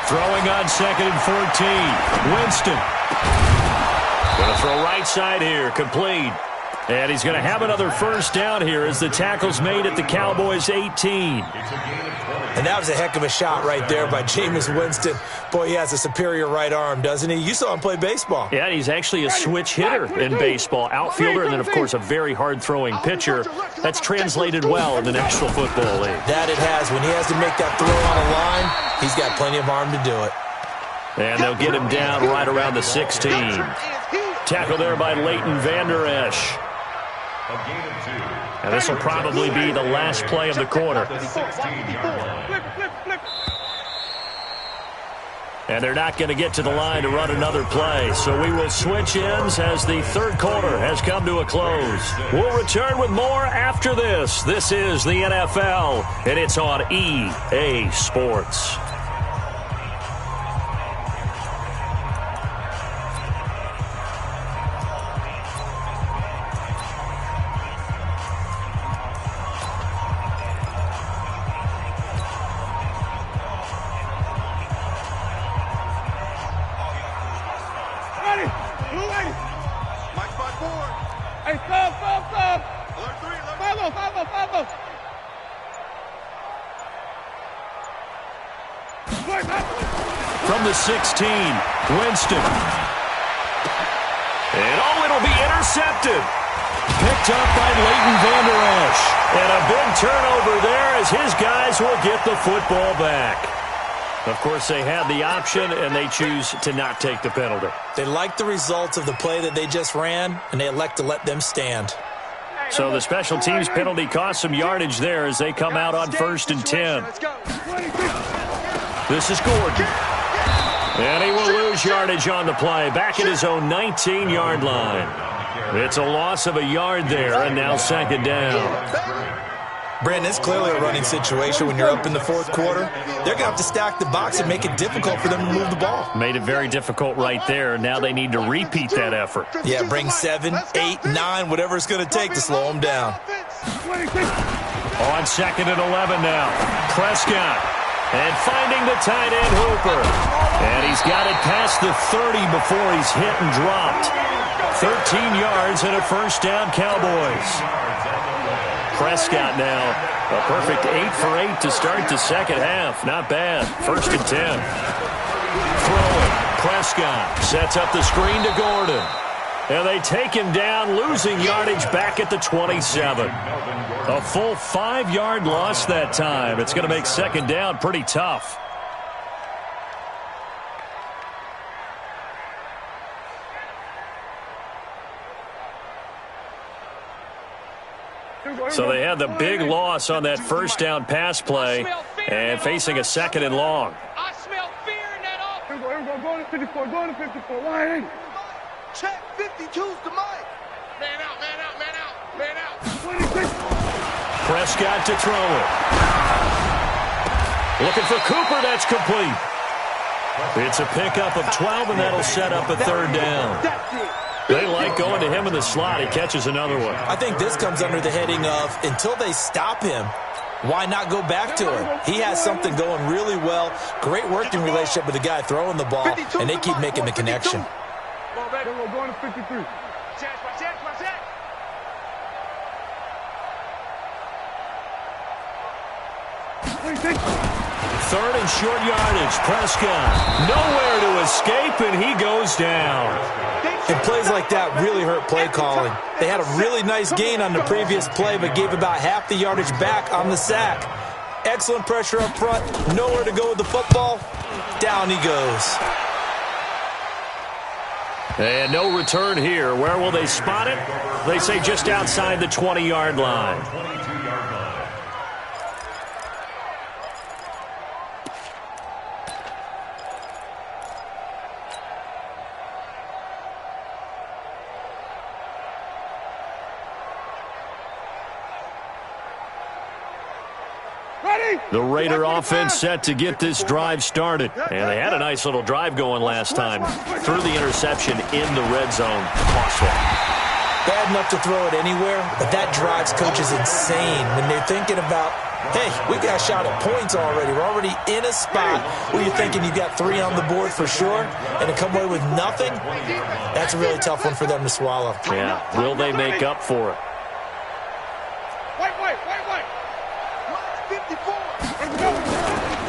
[SPEAKER 1] Throwing on 2nd and 14. Winston. Going to throw right side here. Complete. And he's going to have another first down here as the tackle's made at the Cowboys' 18.
[SPEAKER 3] And that was a heck of a shot right there by Jameis Winston. Boy, he has a superior right arm, doesn't he? You saw him play baseball.
[SPEAKER 1] Yeah, he's actually a switch hitter in baseball. Outfielder and then, of course, a very hard-throwing pitcher. That's translated well in the National Football League.
[SPEAKER 3] That it has. When he has to make that throw on a line, he's got plenty of arm to do it.
[SPEAKER 1] And they'll get him down right around the 16. Tackle there by Leighton Vander Esch. And this will probably be the last play of the quarter. And they're not going to get to the line to run another play. So we will switch ends as the third quarter has come to a close. We'll return with more after this. This is the NFL, and it's on EA Sports. From the 16, Winston. And it'll be intercepted. Picked up by Leighton Vander Esch. And a big turnover there as his guys will get the football back. Of course, they had the option, and they choose to not take the penalty.
[SPEAKER 3] They like the results of the play that they just ran, and they elect to let them stand.
[SPEAKER 1] So the special teams penalty cost some yardage there as they come out on 1st and 10. This is Gordon. And he will lose yardage on the play. Back at his own 19-yard line. It's a loss of a yard there, and now 2nd down.
[SPEAKER 3] Brandon, it's clearly a running situation when you're up in the fourth quarter. They're going to have to stack the box and make it difficult for them to move the ball.
[SPEAKER 1] Made it very difficult right there. Now they need to repeat that effort.
[SPEAKER 3] Yeah, bring 7, 8, 9, whatever it's going to take to slow them down.
[SPEAKER 1] On 2nd and 11 now. Prescott. And finding the tight end Hooper. And he's got it past the 30 before he's hit and dropped. 13 yards and a first down, Cowboys. Prescott now, a perfect 8 for 8 to start the second half. Not bad. 1st and 10. Throwing. Prescott sets up the screen to Gordon. And they take him down, losing yardage back at the 27. A full 5-yard loss that time. It's going to make 2nd down pretty tough. So they had the big loss on that first down pass play and facing a 2nd and long.
[SPEAKER 2] I smell fear in that offense. Here we go. Go to 54. Go to 54. Why? Check 52's to Mike. Man out, man out, man out, man out. 26.
[SPEAKER 1] Prescott to throw it. Looking for Cooper. That's complete. It's a pickup of 12, and that'll set up a third down. They like going to him in the slot. He catches another one.
[SPEAKER 3] I think this comes under the heading of until they stop him, why not go back to him? He has something going really well. Great working relationship with the guy throwing the ball, and they keep making the connection.
[SPEAKER 5] We're going to 53.
[SPEAKER 1] Third and short yardage. Prescott nowhere to escape, and he goes down.
[SPEAKER 3] And plays like that really hurt play calling. They had a really nice gain on the previous play, but gave about half the yardage back on the sack. Excellent pressure up front. Nowhere to go with the football. Down he goes.
[SPEAKER 1] And no return here. Where will they spot it? They say just outside the 20-yard line. The Raider offense set to get this drive started. And they had a nice little drive going last time. Threw the interception in the red zone. Costly.
[SPEAKER 3] Bad enough to throw it anywhere, but that drives coaches insane when they're thinking about, hey, we got a shot at points already. We're already in a spot where you're thinking you got 3 on the board for sure, and to come away with nothing, that's a really tough one for them to swallow.
[SPEAKER 1] Yeah, will they make up for it?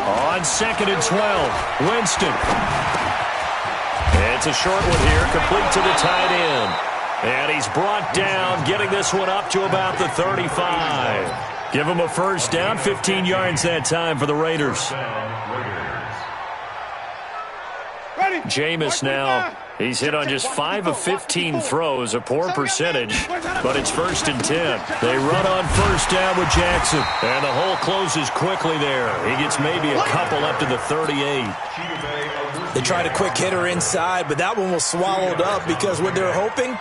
[SPEAKER 1] On 2nd and 12, Winston. It's a short one here, complete to the tight end. And he's brought down, getting this one up to about the 35. Give him a first down, 15 yards that time for the Raiders. Jameis now. He's hit on just 5 of 15 throws, a poor percentage, but it's 1st and 10. They run on first down with Jackson, and the hole closes quickly there. He gets maybe a couple up to the 38.
[SPEAKER 3] They tried a quick hitter inside, but that one was swallowed up because what they're hoping,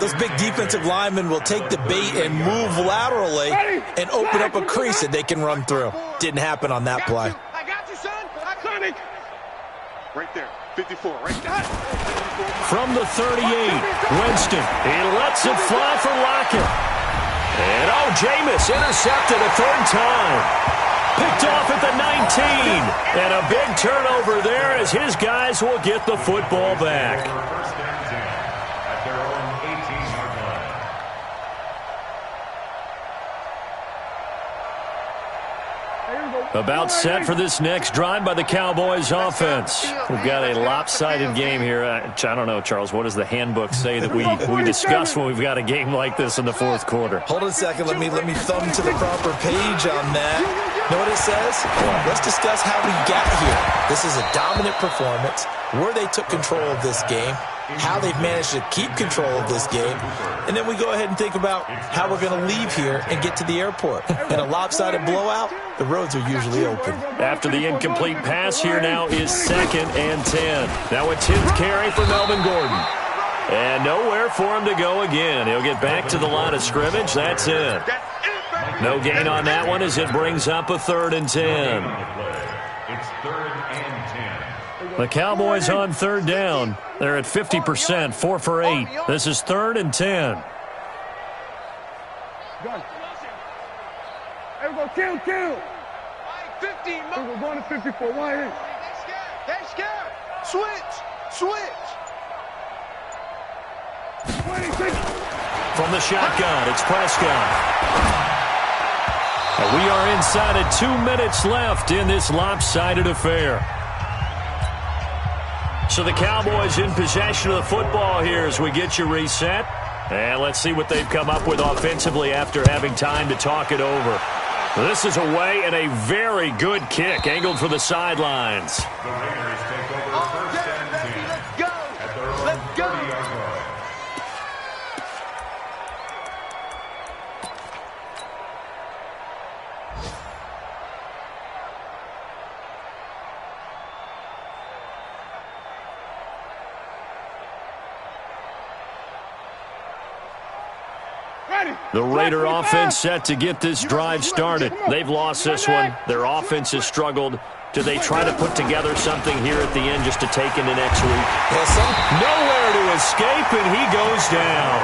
[SPEAKER 3] those big defensive linemen will take the bait and move laterally and open up a crease that they can run through. Didn't happen on that play.
[SPEAKER 2] I got you, son. Iconic. Right there. 54, right there.
[SPEAKER 1] From the 38, Winston. He lets it fly for Lockett. And, Jameis intercepted a third time. Picked off at the 19. And a big turnover there as his guys will get the football back.
[SPEAKER 4] First and 10 at their own 18-yard line.
[SPEAKER 1] About set for this next drive by the Cowboys offense. We've got a lopsided game here. I don't know, Charles, what does the handbook say that we discuss when we've got a game like this in the fourth quarter?
[SPEAKER 3] Hold on a second. Let me thumb to the proper page on that. Know what it says? Let's discuss how we got here. This is a dominant performance, where they took control of this game, how they've managed to keep control of this game, and then we go ahead and think about how we're going to leave here and get to the airport. In a lopsided blowout, the roads are usually open.
[SPEAKER 1] After the incomplete pass, here now is 2nd and 10. Now a 10th carry for Melvin Gordon. And nowhere for him to go again. He'll get back to the line of scrimmage. That's it. No gain on that one as it brings up a 3rd and 10.
[SPEAKER 4] It's 3rd and 10.
[SPEAKER 1] The Cowboys on 3rd down. They're at 50%, 4 for 8. This is 3rd and 10.
[SPEAKER 5] Hey, we go kill.
[SPEAKER 2] 15.
[SPEAKER 5] We're going to 54. Why here?
[SPEAKER 2] They're scared. Switch.
[SPEAKER 5] 26.
[SPEAKER 1] From the shotgun, it's Prescott. And we are inside of 2 minutes left in this lopsided affair. So the Cowboys in possession of the football here as we get you reset. And let's see what they've come up with offensively after having time to talk it over. This is away and a very good kick angled for the sidelines.
[SPEAKER 4] The Raiders take over first and 10
[SPEAKER 2] Let's go.
[SPEAKER 4] at their own 30-yard line.
[SPEAKER 1] The Raider offense set to get this drive started. They've lost this one. Their offense has struggled. Do they try to put together something here at the end just to take into next week?
[SPEAKER 3] Yes,
[SPEAKER 1] nowhere to escape, and he goes down.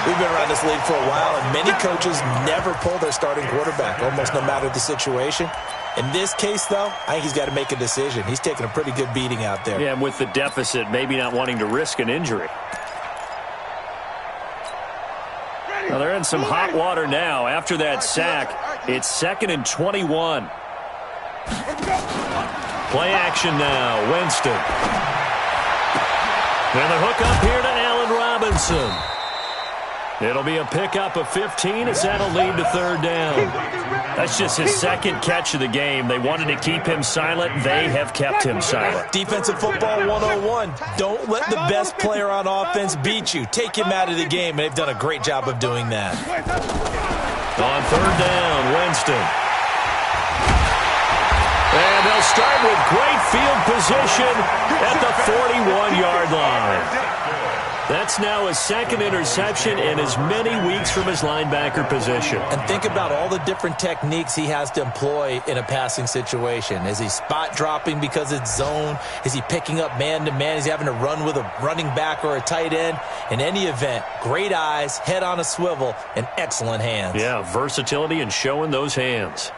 [SPEAKER 3] We've been around this league for a while, and many coaches never pull their starting quarterback, almost no matter the situation. In this case, though, I think he's got to make a decision. He's taking a pretty good beating out there.
[SPEAKER 1] Yeah, and with the deficit, maybe not wanting to risk an injury. Well, they're in some hot water now. After that sack, it's 2nd and 21. Play action now, Winston. And the hook up here to Allen Robinson. It'll be a pickup of 15 as that'll lead to 3rd down. That's just his 2nd catch of the game. They wanted to keep him silent. They have kept him silent.
[SPEAKER 3] Defensive football 101. Don't let the best player on offense beat you. Take him out of the game, and they've done a great job of doing that.
[SPEAKER 1] On 3rd down, Winston. And they'll start with great field position at the 41-yard line. That's now his 2nd interception in as many weeks from his linebacker position. And
[SPEAKER 3] think about all the different techniques he has to employ in a passing situation. Is he spot dropping because it's zone? Is he picking up man-to-man? Is he having to run with a running back or a tight end? In any event, great eyes, head on a swivel, and excellent hands.
[SPEAKER 1] Yeah, versatility and showing those hands.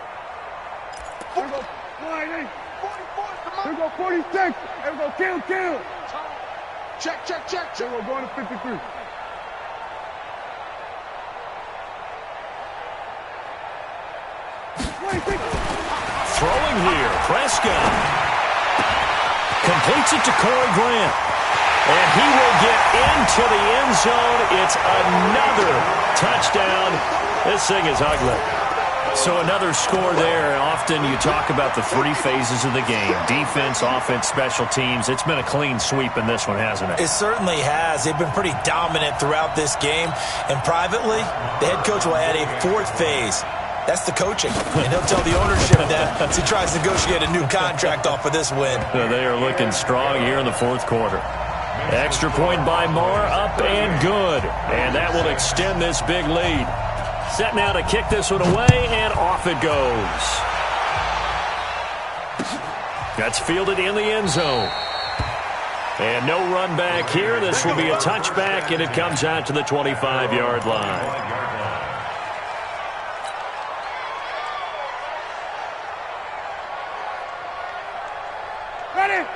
[SPEAKER 5] Here we go, 46. Here we go, kill.
[SPEAKER 2] Check.
[SPEAKER 5] Here we go, going to 53.
[SPEAKER 1] Throwing here, Prescott. Completes it to Corey Grant. And he will get into the end zone. It's another touchdown. This thing is ugly. So another score there. Often you talk about the 3 phases of the game. Defense, offense, special teams. It's been a clean sweep in this one, hasn't it?
[SPEAKER 3] It certainly has. They've been pretty dominant throughout this game. And privately, the head coach will add a 4th phase. That's the coaching. And he'll tell the ownership that as he tries to negotiate a new contract off of this win.
[SPEAKER 1] They are looking strong here in the 4th quarter. Extra point by Moore, up and good. And that will extend this big lead. Set now to kick this one away, and off it goes. That's fielded in the end zone. And no run back here. This will be a touchback, and it comes out to the 25-yard line.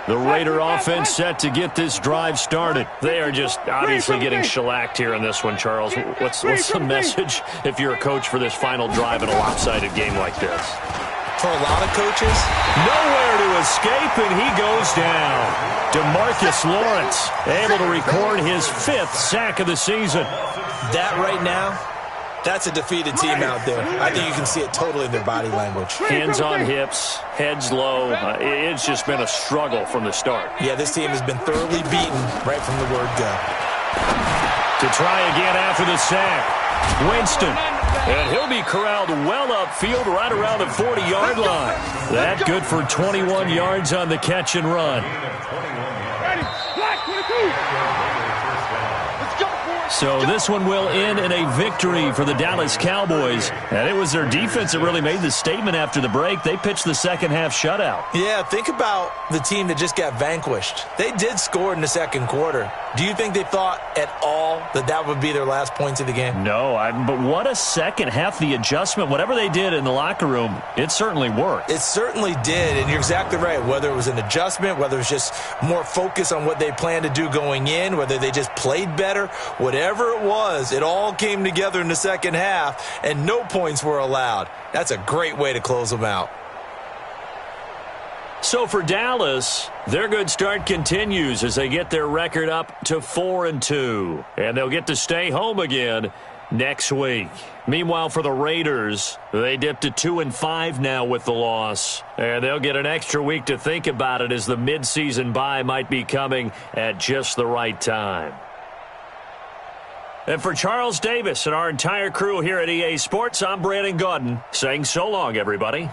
[SPEAKER 1] The Raider offense set to get this drive started. They are just obviously getting shellacked here in this one, Charles. What's the message if you're a coach for this final drive in a lopsided game like this?
[SPEAKER 3] For a lot of coaches,
[SPEAKER 1] nowhere to escape, and he goes down. DeMarcus Lawrence able to record his 5th sack of the season.
[SPEAKER 3] That right now, that's a defeated team out there. I think you can see it totally in their body language.
[SPEAKER 1] Hands on hips, heads low. It's just been a struggle from the start.
[SPEAKER 3] Yeah, this team has been thoroughly beaten right from the word go.
[SPEAKER 1] To try again after the sack, Winston. And he'll be corralled well upfield right around the 40-yard line. That good for 21 yards on the catch and run. So this one will end in a victory for the Dallas Cowboys. And it was their defense that really made the statement after the break. They pitched the second half shutout.
[SPEAKER 3] Yeah, think about the team that just got vanquished. They did score in the 2nd quarter. Do you think they thought at all that that would be their last points of the game?
[SPEAKER 1] No, but what a second half. The adjustment, whatever they did in the locker room, it certainly worked.
[SPEAKER 3] It certainly did, and you're exactly right. Whether it was an adjustment, whether it was just more focus on what they planned to do going in, whether they just played better, whatever it was, it all came together in the second half, and no points were allowed. That's a great way to close them out.
[SPEAKER 1] So for Dallas, their good start continues as they get their record up to 4-2. And they'll get to stay home again next week. Meanwhile, for the Raiders, they dipped to 2-5 now with the loss. And they'll get an extra week to think about it as the midseason bye might be coming at just the right time. And for Charles Davis and our entire crew here at EA Sports, I'm Brandon Gaudin saying so long, everybody.